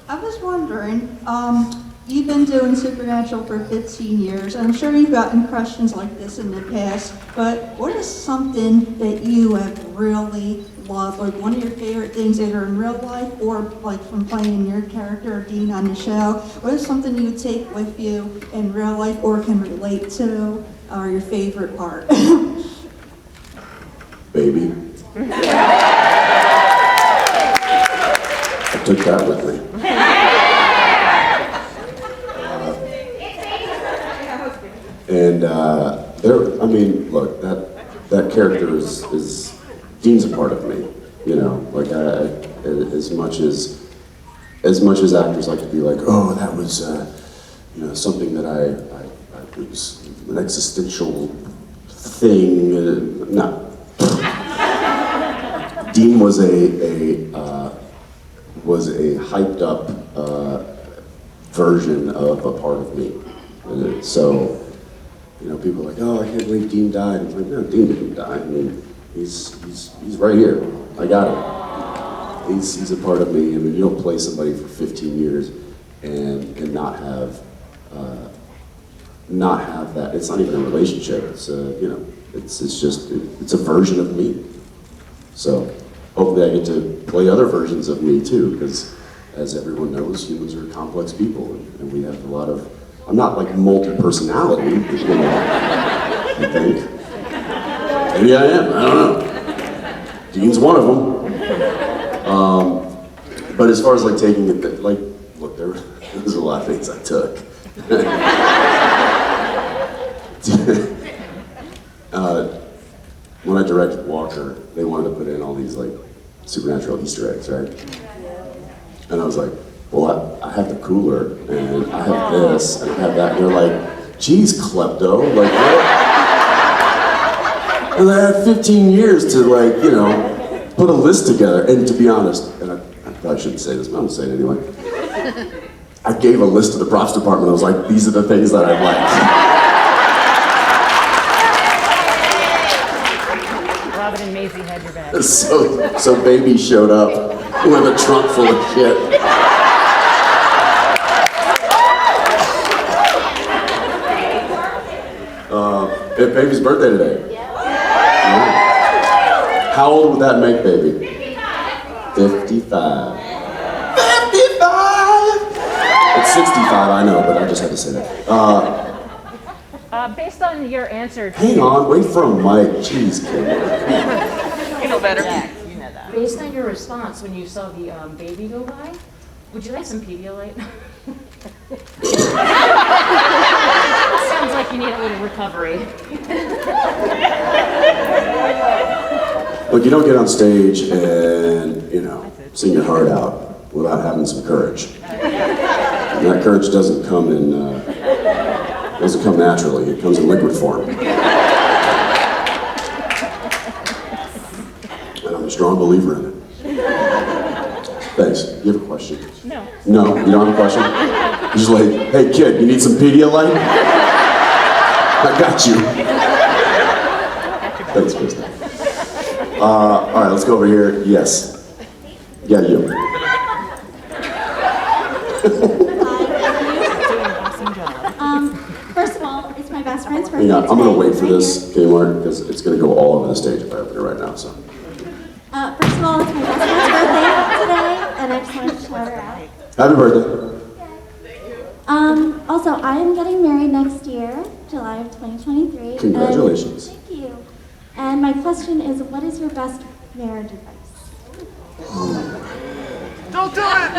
I was wondering, you've been doing Supernatural for 15 years. I'm sure you've gotten questions like this in the past, but what is something that you have really loved, like one of your favorite things either in real life or like from playing your character, Dean, on the show? What is something you take with you in real life or can relate to, or your favorite part? Baby. I took that with me. I mean, look, that character is Dean's a part of me, you know. Like, as much as actors like to be like, oh, that was, you know, something that I was an existential thing. No. Dean was a hyped up version of a part of me. So, you know, people are like, oh, I can't believe Dean died. I'm like, no, Dean didn't die. I mean, he's right here. I got him. He's a part of me. I mean, you don't play somebody for 15 years and not have that. It's not even a relationship. It's you know, it's a version of me. So hopefully I get to play other versions of me too, because as everyone knows, humans are complex people, and we have a lot of. I'm not like multi-personality, you know, I think. Maybe I am, I don't know. Dean's one of them. But as far as like taking it, like, look, there's a lot of things I took. When I directed Walker, they wanted to put in all these like Supernatural Easter eggs, right? And I was like, well, I have the cooler, and I have this, and I have that, and they're like, geez, klepto, like what? And I had 15 years to like, you know, put a list together, and to be honest, and I probably shouldn't say this, but I'm gonna say it anyway. I gave a list to the props department, I was like, these are the things that I'd like. Robin and Maisie had your back. So Baby showed up with a trunk full of shit. It's Baby's birthday today. Yeah. How old would that make Baby? 55. 55! It's 65, I know, but I just had to say that. Based on your answer to... Hang on, wait for a mic. Jeez, kid. You know better. You know that. Based on your response when you saw the baby go by, would you like some Pedialyte? Sounds like you need a little recovery. Look, you don't get on stage and, you know, sing your heart out without having some courage. And that courage doesn't come naturally, it comes in liquid form. And I'm a strong believer in it. Thanks. You have a question? No. No? You don't have a question? You're just like, hey kid, you need some Pedialyte? I got you. Thanks, Krista. All right, let's go over here. Yes. Yeah, you. First of all, it's my best friend's birthday. Hang on, I'm gonna wait for today. this, Kmart, because it's gonna go all over the stage if I open it right now, so. First of all, it's my best friend's birthday today, and I just wanted to shout her out. Happy birthday. Also, I am getting married next year, July of 2023. Congratulations. Thank you. And my question is, what is your best marriage advice? Don't do it!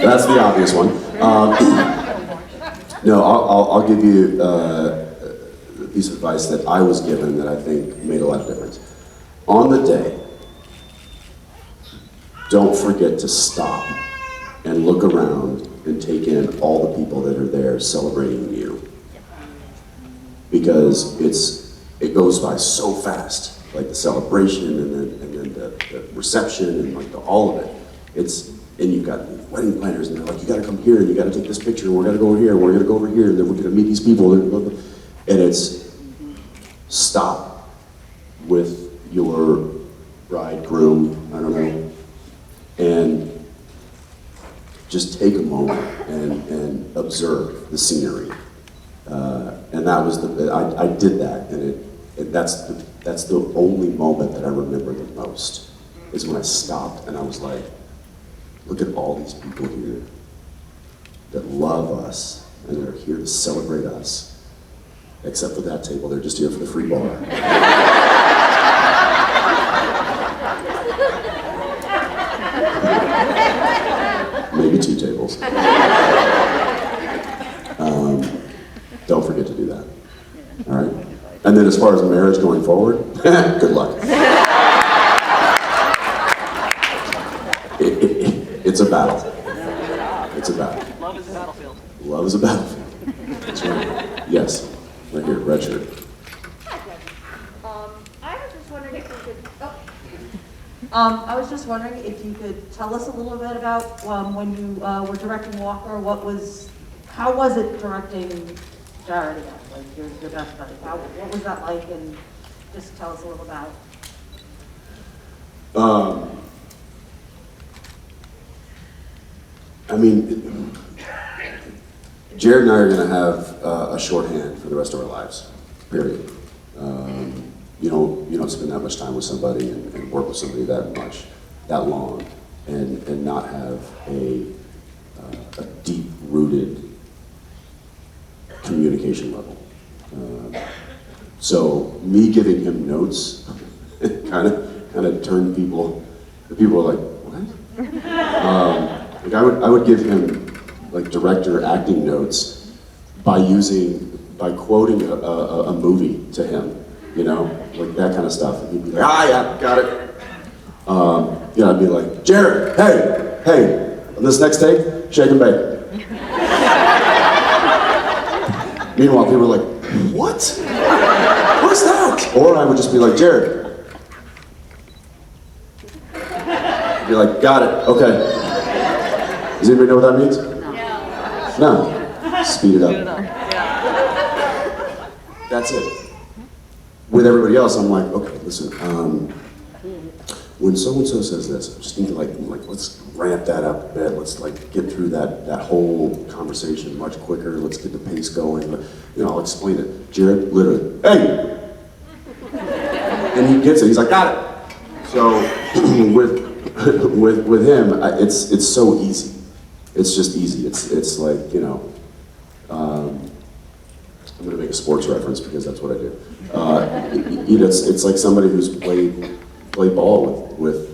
That's the obvious one. No, I'll give you a piece of advice that I was given that I think made a lot of difference. On the day, don't forget to stop and look around and take in all the people that are there celebrating you. Because it goes by so fast, like the celebration and then the reception and like all of it. And you've got wedding planners and they're like, you gotta come here and you gotta take this picture and we're gonna go over here and we're gonna go over here and then we're gonna meet these people and it's stop with your bride, groom, I don't know, and just take a moment and observe the scenery. And that was I did that, and that's the only moment that I remember the most, is when I stopped and I was like, look at all these people here that love us and they're here to celebrate us. Except for that table, they're just here for the free bar. Maybe 2 tables. Don't forget to do that. All right? And then as far as marriage going forward, good luck. It's a battle. It's a battle. Love is a battlefield. Love is a battlefield. That's right. Yes. Right here, red shirt. I was just wondering if you could. I was just wondering if you could tell us a little bit about when you were directing Walker. How was it directing Jared again, like your best buddy? What was that like? And just tell us a little about it. I mean, Jared and I are going to have a shorthand for the rest of our lives, period. You don't spend that much time with somebody and work with somebody that long, and not have a deep-rooted communication level. So me giving him notes kind of turned people. The people were like, what? Like I would give him like director acting notes by quoting a movie to him, like that kind of stuff. And he'd be like, yeah, got it. I'd be like, Jared, hey, on this next take, shake and bake. Meanwhile, people were like, what? What's that? Or I would just be like, Jared. Be like, got it, okay. Does anybody know what that means? No. Speed it up. That's it. With everybody else, I'm like, okay, listen, when so-and-so says this, I just need to like, let's ramp that up a bit. Let's like get through that whole conversation much quicker. Let's get the pace going. I'll explain it. Jared, literally, hey! And he gets it. He's like, got it. So with him, it's so easy. It's just easy. It's like, I'm gonna make a sports reference because that's what I do. It's like somebody who's played ball with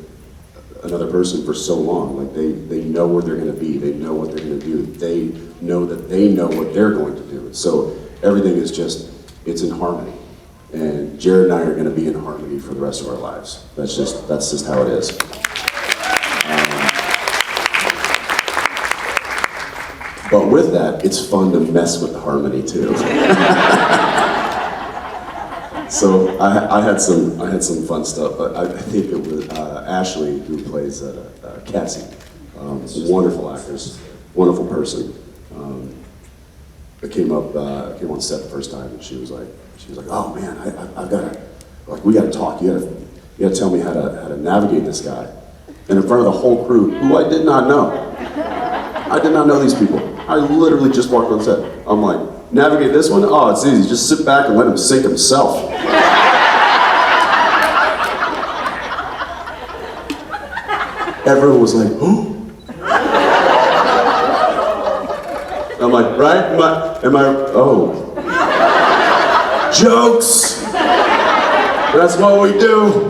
another person for so long. Like they know where they're gonna be. They know what they're gonna do. They know that they know what they're going to do. So everything is it's in harmony. And Jared and I are gonna be in harmony for the rest of our lives. That's just how it is. But with that, it's fun to mess with the harmony too. So I had some fun stuff, but I think it was Ashley who plays Cassie. Wonderful actress, wonderful person. I came on set the first time, and she was like, oh man, I've got to, like, we got to talk. You got to tell me how to navigate this guy. And in front of the whole crew, who I did not know. I did not know these people. I literally just walked on set. I'm like, navigate this one? Oh, it's easy. Just sit back and let him sink himself. Everyone was like, oh. I'm like, right? Oh. Jokes! That's what we do.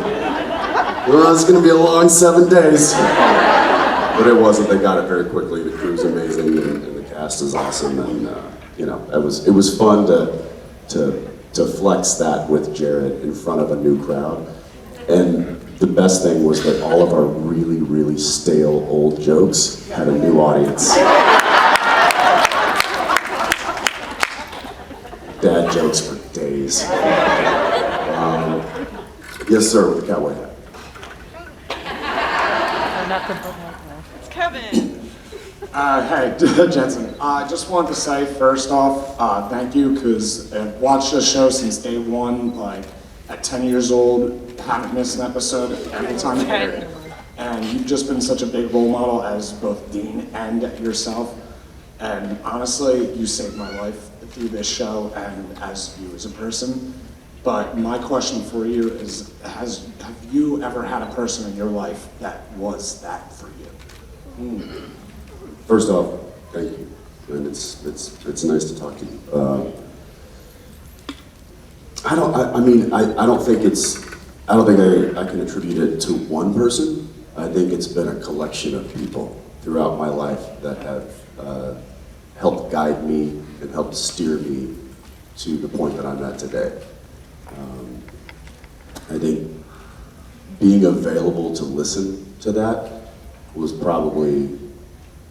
Well, it's gonna be a long 7 days. But it wasn't. They got it very quickly. The crew's amazing, and the cast is awesome, and it was fun to flex that with Jared in front of a new crowd. And the best thing was that all of our really, really stale old jokes had a new audience. Dad jokes for days. Yes, sir, with the cowboy hat. It's Kevin. Hey, Jensen. I just wanted to say, first off, thank you, because I've watched the show since day one. Like, at 10 years old, haven't missed an episode every time it aired. And you've just been such a big role model as both Dean and yourself. And honestly, you saved my life through this show and as you as a person. But my question for you is, have you ever had a person in your life that was that for you? First off, thank you, and it's nice to talk to you. I don't think I can attribute it to one person. I think it's been a collection of people throughout my life that have helped guide me and helped steer me to the point that I'm at today. I think being available to listen to that was probably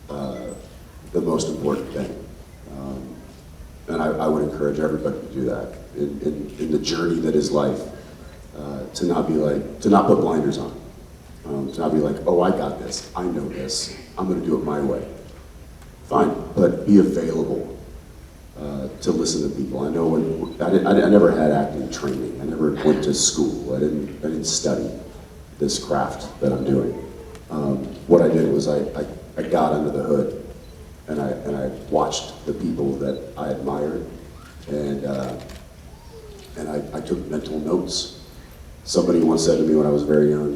the most important thing. And I would encourage everybody to do that in the journey that is life, to not put blinders on, to not be like, oh, I got this, I know this, I'm gonna do it my way. Fine, but be available to listen to people. I know I never had acting training. I never went to school. I didn't study this craft that I'm doing. What I did was I got under the hood and I watched the people that I admired and I took mental notes. Somebody once said to me when I was very young,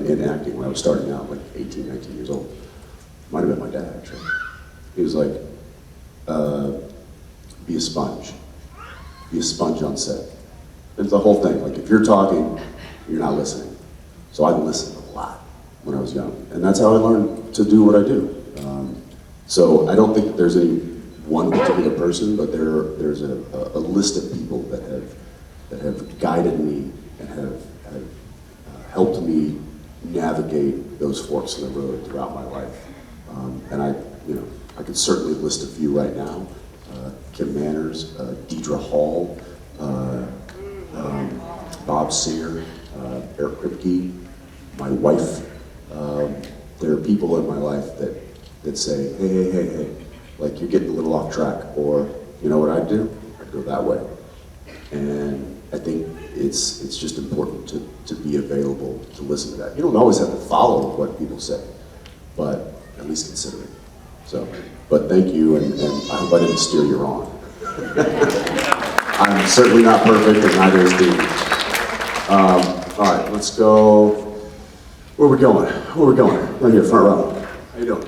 in acting when I was starting out, like 18, 19 years old, might have been my dad actually. He was like, be a sponge. Be a sponge on set. It's the whole thing, like if you're talking, you're not listening. So I listened a lot when I was young. And that's how I learned to do what I do. So I don't think that there's any one particular person, but there's a list of people that have guided me and have helped me navigate those forks in the road throughout my life. And I could certainly list a few right now. Kim Manners, Deidre Hall, Bob Singer, Eric Kripke, my wife. There are people in my life that say, hey, like you're getting a little off track, or you know what I'd do? I'd go that way. And I think it's just important to be available to listen to that. You don't always have to follow what people say, but at least consider it. So, but thank you, and I hope I didn't steer you wrong. I'm certainly not perfect, and neither is Dean. All right, let's go. Where are we going? Right here, front row. How you doing?